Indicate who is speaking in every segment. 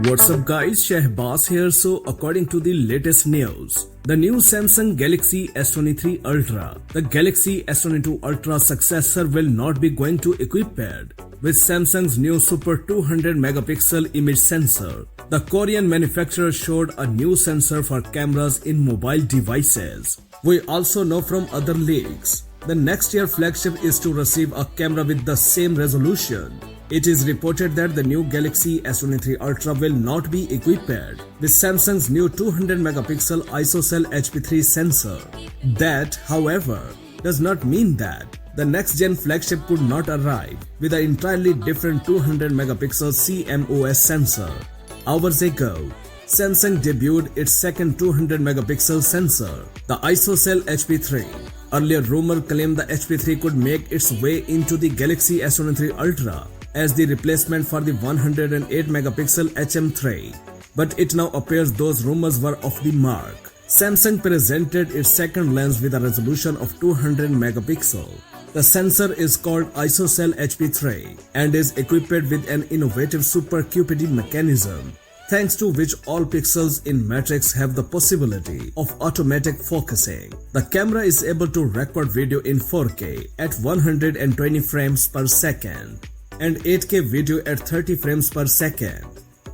Speaker 1: What's up guys, Shahbaz here. So according to the latest news, the new Samsung Galaxy S23 Ultra, the Galaxy S22 Ultra successor will not be going to equip it with Samsung's new Super 200 megapixel image sensor. The Korean manufacturer showed a new sensor for cameras in mobile devices. We also know from other leaks, the next year flagship is to receive a camera with the same resolution. It is reported that the new Galaxy S23 Ultra will not be equipped with Samsung's new 200 megapixel ISOCELL HP3 sensor. That, however, does not mean that the next gen flagship could not arrive with an entirely different 200 megapixel CMOS sensor. Hours ago, Samsung debuted its second 200 megapixel sensor, the ISOCELL HP3. Earlier rumor claimed the HP3 could make its way into the Galaxy S23 Ultra as the replacement for the 108 megapixel HM3, but it now appears those rumors were off the mark. Samsung presented its second lens with a resolution of 200 megapixel. The sensor is called ISOCELL HP3 and is equipped with an innovative Super QPD mechanism, thanks to which all pixels in matrix have the possibility of automatic focusing. The camera is able to record video in 4K at 120 frames per second and 8K video at 30 frames per second.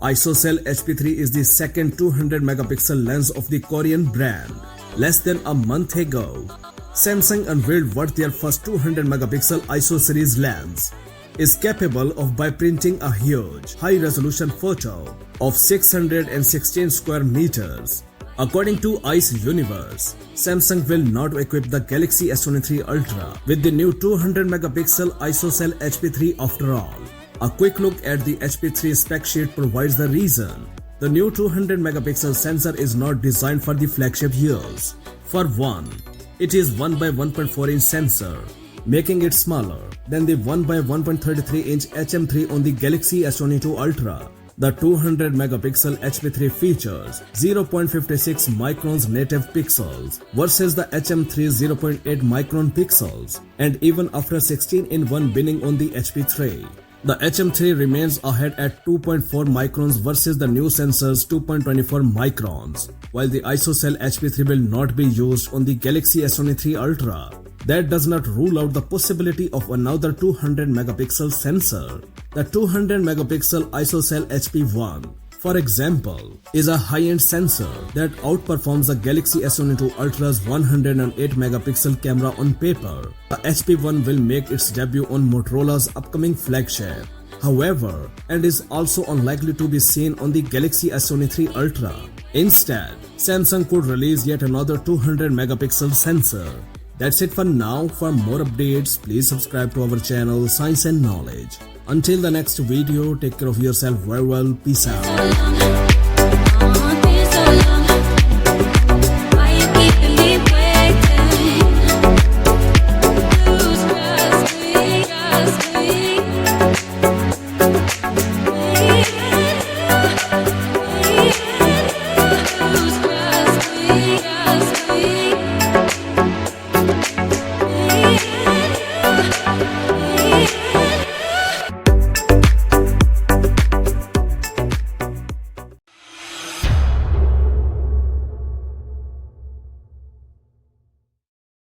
Speaker 1: ISOCELL HP3 is the second 200 megapixel lens of the Korean brand. Less than a month ago, Samsung unveiled what their first 200 megapixel ISO series lens is capable of by printing a huge, high-resolution photo of 616 square meters. According to ICE Universe, Samsung will not equip the Galaxy S23 Ultra with the new 200 megapixel ISOCELL HP3 after all. A quick look at the HP3 spec sheet provides the reason. The new 200 megapixel sensor is not designed for the flagship use. For one, it is 1 by 1.4 inch sensor, making it smaller than the 1 by 1.33 inch HM3 on the Galaxy S22 Ultra. The 200 megapixel HP3 features 0.56 microns native pixels versus the HM3's 0.8 micron pixels, and even after 16-in-1 binning on the HP3, the HM3 remains ahead at 2.4 microns versus the new sensor's 2.24 microns, while the ISOCELL HP3 will not be used on the Galaxy S23 Ultra. That does not rule out the possibility of another 200 megapixel sensor. The 200 megapixel ISOCELL HP1, for example, is a high-end sensor that outperforms the Galaxy S22 Ultra's 108 megapixel camera on paper. The HP1 will make its debut on Motorola's upcoming flagship, however, and is also unlikely to be seen on the Galaxy S23 Ultra. Instead, Samsung could release yet another 200 megapixel sensor. That's it for now. For more updates, please subscribe to our channel Science and Knowledge. Until the next video, take care of yourself very well. Peace out.